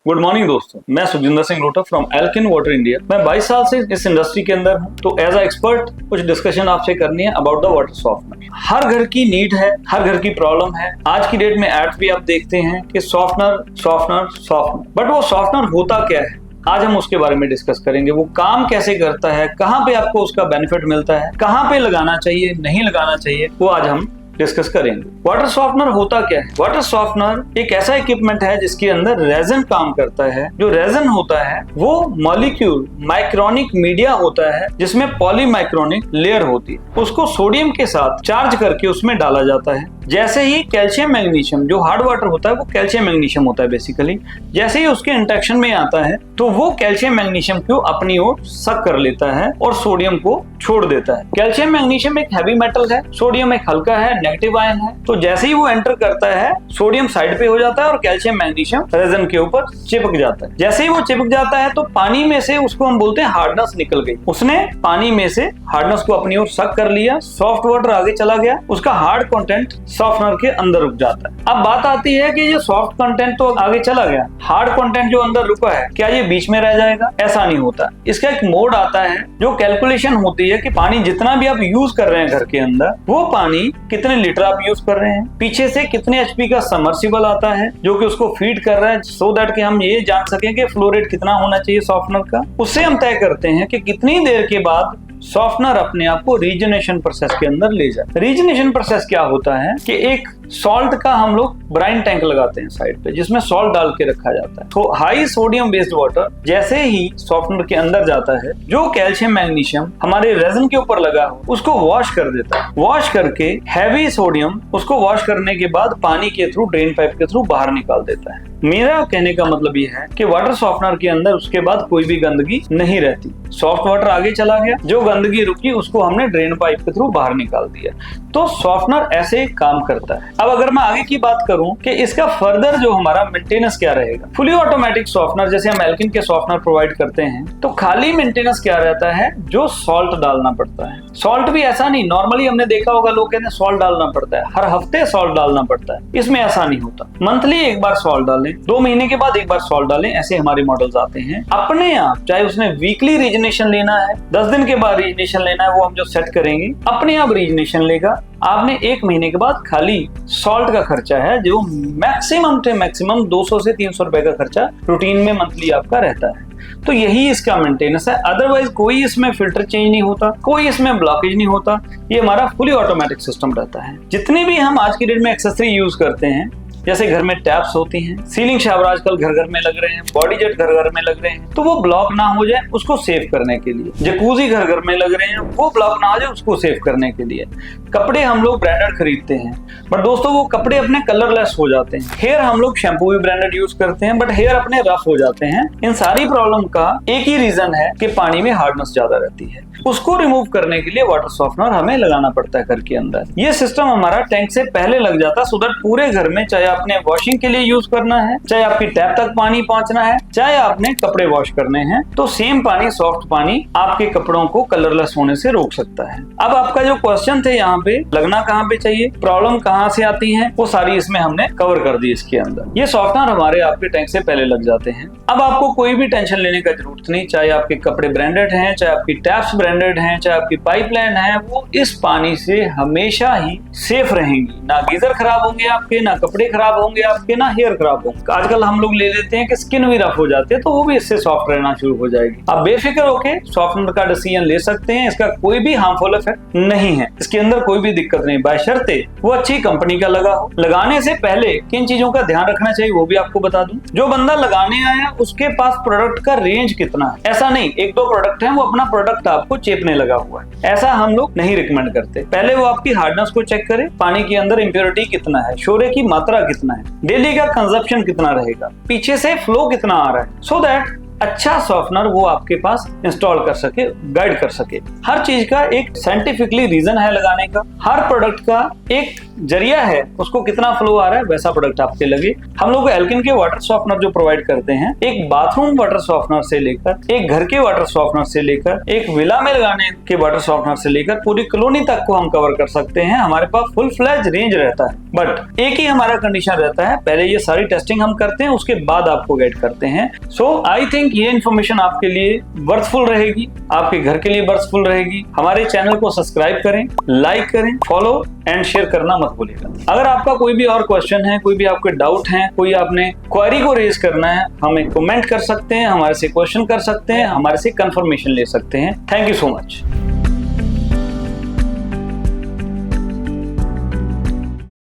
Good morning दोस्तों, मैं सुखजिंदर सिंह लोटा फ्रॉम एल्किन वाटर इंडिया। मैं 22 साल से इस इंडस्ट्री के अंदर हूं, तो एज अ एक्सपर्ट कुछ डिस्कशन आपसे करनी है अबाउट द वाटर सॉफ्टनर। हर घर की नीड है, हर घर की प्रॉब्लम है। आज की डेट में एड्स भी आप देखते हैं कि सॉफ्टनर सॉफ्टनर सॉफ्टनर, बट वो सॉफ्टनर होता क्या है, आज हम उसके बारे में डिस्कस करेंगे। वो काम कैसे करता है, कहाँ पे आपको उसका बेनिफिट मिलता है, कहाँ पे लगाना चाहिए, नहीं लगाना चाहिए, वो आज हम डिस्कस करेंगे। वाटर सॉफ्टनर होता क्या है? वाटर सॉफ्टनर एक ऐसा इक्विपमेंट है जिसके अंदर रेजन काम करता है। जो रेजन होता है वो मॉलिक्यूल माइक्रोनिक मीडिया होता है जिसमें पॉलीमाइक्रोनिक लेयर होती है। उसको सोडियम के साथ चार्ज करके उसमें डाला जाता है। जैसे ही कैल्शियम मैग्नीशियम, जो हार्ड वाटर होता है वो कैल्शियम मैग्नीशियम होता है बेसिकली, जैसे ही उसके इंटरेक्शन में आता है तो वो कैल्शियम मैग्नीशियम को अपनी ओर सक कर लेता है और सोडियम को छोड़ देता है। कैल्शियम मैग्नीशियम एक हैवी मेटल है, सोडियम एक हल्का है, नेगेटिव आयन है। तो जैसे ही वो एंटर करता है सोडियम साइड पे हो जाता है और कैल्शियम मैग्नीशियम रेजन के ऊपर चिपक जाता है। जैसे ही वो चिपक जाता है तो पानी में से उसको हम बोलते हैं हार्डनेस निकल गई। उसने पानी में से हार्डनेस को अपनी ओर सक कर लिया, सॉफ्ट वाटर आगे चला गया, उसका हार्ड कंटेंट सॉफ्टनर के अंदर रुक जाता है। अब बात आती है कि ये सॉफ्ट कंटेंट तो आगे चला गया, हार्ड कंटेंट जो अंदर रुका है क्या ये बीच में रह जाएगा? ऐसा नहीं होता। इसका एक मोड आता है जो कैलकुलेशन होती है कि पानी जितना भी आप यूज कर रहे हैं घर के अंदर, वो पानी कितने लीटर आप यूज कर रहे हैं, पीछे से कितने एचपी का सबमर्सिबल आता है जो कि उसको फीड कर रहा है, सो दैट कि हम ये जान सकें कि फ्लो रेट कितना होना चाहिए सॉफ्टनर का। उससे हम तय करते हैं कि कितनी देर के बाद सॉफ्टनर अपने आप को रीजनेशन प्रोसेस के अंदर ले जाए। रीजनेशन प्रोसेस क्या होता है कि एक सॉल्ट का हम लोग ब्राइन टैंक लगाते हैं साइड पे, जिसमें सॉल्ट डाल के रखा जाता है। तो हाई सोडियम बेस्ड वाटर जैसे ही सॉफ्टनर के अंदर जाता है, जो कैल्शियम मैग्नीशियम हमारे रेजन के ऊपर लगा हो उसको वॉश कर देता है। वॉश करके हैवी सोडियम उसको वॉश करने के बाद पानी के थ्रू, ड्रेन पाइप के थ्रू बाहर निकाल देता है। मेरा कहने का मतलब ये है कि वाटर सॉफ्टनर के अंदर उसके बाद कोई भी गंदगी नहीं रहती। सॉफ्ट वाटर आगे चला गया, जो गंदगी रुकी उसको हमने ड्रेन पाइप के थ्रू बाहर निकाल दिया। तो सॉफ्टनर ऐसे काम करता है। अब अगर मैं आगे की बात करूं कि इसका फर्दर जो हमारा मेंटेनेंस क्या रहेगा, फुली ऑटोमेटिक सॉफ्टनर जैसे हम एल्किन के सॉफ्टनर प्रोवाइड करते हैं, तो खाली मेंटेनेंस क्या रहता है, जो सॉल्ट डालना पड़ता है। सॉल्ट भी ऐसा नहीं, नॉर्मली हमने देखा होगा लोग कहते हैं सॉल्ट डालना पड़ता है, हर हफ्ते सॉल्ट डालना पड़ता है। इसमें ऐसा नहीं होता। मंथली एक बार सॉल्ट डालें, 2 महीने के बाद एक बार सॉल्ट डालें, ऐसे हमारे मॉडल्स आते हैं अपने आप। चाहे उसने वीकली रीजनेशन लेना है, 10 दिन के बाद रीजनेशन लेना है, वो हम जो सेट करेंगे अपने आप रीजनेशन लेगा। आपने 1 महीने के बाद खाली सॉल्ट का खर्चा है जो मैक्सिमम से मैक्सिमम 200 से 300 रुपए का खर्चा रूटीन में मंथली आपका रहता है। तो यही इसका मेंटेनेंस है। अदरवाइज कोई इसमें फिल्टर चेंज नहीं होता, कोई इसमें ब्लॉकेज नहीं होता। ये हमारा फुली ऑटोमेटिक सिस्टम रहता है। जितने भी हम आज की डेट में एक्सेसरी यूज करते हैं, जैसे घर में टैप्स होती हैं, सीलिंग शावर आजकल घर घर में लग रहे हैं, बॉडी जेट घर घर में लग रहे हैं, तो वो ब्लॉक ना हो जाए उसको सेव करने के लिए। जकूजी घर घर में लग रहे हैं, वो ब्लॉक ना हो जाए उसको सेव करने के लिए। कपड़े हम लोग ब्रांडेड खरीदते हैं, बट दोस्तों वो कपड़े अपने कलरलेस हो जाते हैं। हेयर हम लोग शैम्पू भी ब्रांडेड यूज करते हैं, बट हेयर अपने रफ हो जाते हैं। इन सारी प्रॉब्लम का एक ही रीजन है कि पानी में हार्डनेस ज्यादा रहती है। उसको रिमूव करने के लिए वाटर सॉफ्टनर हमें लगाना पड़ता है घर के अंदर। ये सिस्टम हमारा टैंक से पहले लग जाता है, सो दैट पूरे घर में, चाहे आपने वॉशिंग के लिए यूज करना है, चाहे आपकी टैप तक पानी पहुंचना है, चाहे आपने कपड़े वॉश करने हैं, तो सेम पानी, सॉफ्ट पानी आपके कपड़ों को कलरलेस होने से रोक सकता है। अब आपका जो क्वेश्चन थे यहाँ पे, लगना कहाँ पे चाहिए, प्रॉब्लम कहाँ से आती है, वो सारी इसमें हमने कवर कर दी इसके अंदर। ये सॉफ्टनर हमारे आपके टैंक से पहले लग जाते हैं। अब आपको कोई भी टेंशन लेने का जरूरत नहीं, चाहे आपके कपड़े ब्रांडेड हैं, चाहे आपकी टैप्स ब्रांडेड हैं, चाहे आपकी पाइपलाइन है, वो इस पानी से हमेशा ही सेफ रहेंगी। ना गीजर खराब होंगे आपके, ना कपड़े खराब होंगे आपके, ना हेयर खराब होंगे। आजकल हम लोग ले लेते हैं कि स्किन भी रफ हो जाती है, तो वो भी इससे सॉफ्ट रहना शुरू हो जाएगी। आप बेफिक्र होके सॉफ्टनर का डिसीजन ले सकते हैं। इसका कोई भी हार्मफुल इफेक्ट नहीं है, इसके अंदर कोई भी दिक्कत नहीं, बशर्ते वो अच्छी कंपनी का लगा हो। लगाने से पहले किन चीजों का ध्यान रखना चाहिए वो भी आपको बता दूं। जो बंदा लगाने आया उसके पास प्रोडक्ट का रेंज कितना है, ऐसा नहीं 1-2 प्रोडक्ट है वो अपना प्रोडक्ट आपको चेपने लगा हुआ है, ऐसा हम लोग नहीं रिकमेंड करते। पहले वो आपकी हार्डनेस को चेक करे, पानी के अंदर इंप्योरिटी कितना है, शोरे की मात्रा कितना है, डेली का कंजप्शन कितना रहेगा, पीछे से फ्लो कितना आ रहा है, सो दैट अच्छा सॉफ्टनर वो आपके पास इंस्टॉल कर सके, गाइड कर सके। हर चीज का एक साइंटिफिकली रीजन है लगाने का, हर प्रोडक्ट का एक जरिया है उसको कितना फ्लो आ रहा है वैसा प्रोडक्ट आपके लगे। हम लोग एल्किन के वाटर सॉफ्टनर जो प्रोवाइड करते हैं, एक बाथरूम वाटर सॉफ्टनर से लेकर, एक घर के वाटर सॉफ्टनर से लेकर, एक विला में लगाने के वाटर सॉफ्टनर से लेकर पूरी कॉलोनी तक को हम कवर कर सकते हैं। हमारे पास फुल फ्लैज रेंज रहता है, बट एक ही हमारा कंडीशन रहता है, पहले ये सारी टेस्टिंग हम करते हैं, उसके बाद आपको गाइड करते हैं। सो आई थिंक ये इन्फॉर्मेशन आपके लिए वर्थफुल रहेगी, आपके घर के लिए वर्थफुल रहेगी। हमारे चैनल को सब्सक्राइब करें, लाइक करें, फॉलो एंड शेयर करना मत भूलिएगा। अगर आपका कोई भी और क्वेश्चन है, कोई भी आपके डाउट है, कोई आपने क्वेरी को रेज करना है, हमें कमेंट कर सकते हैं, हमारे से क्वेश्चन कर सकते हैं, हमारे से कंफर्मेशन ले सकते हैं। Thank you so much.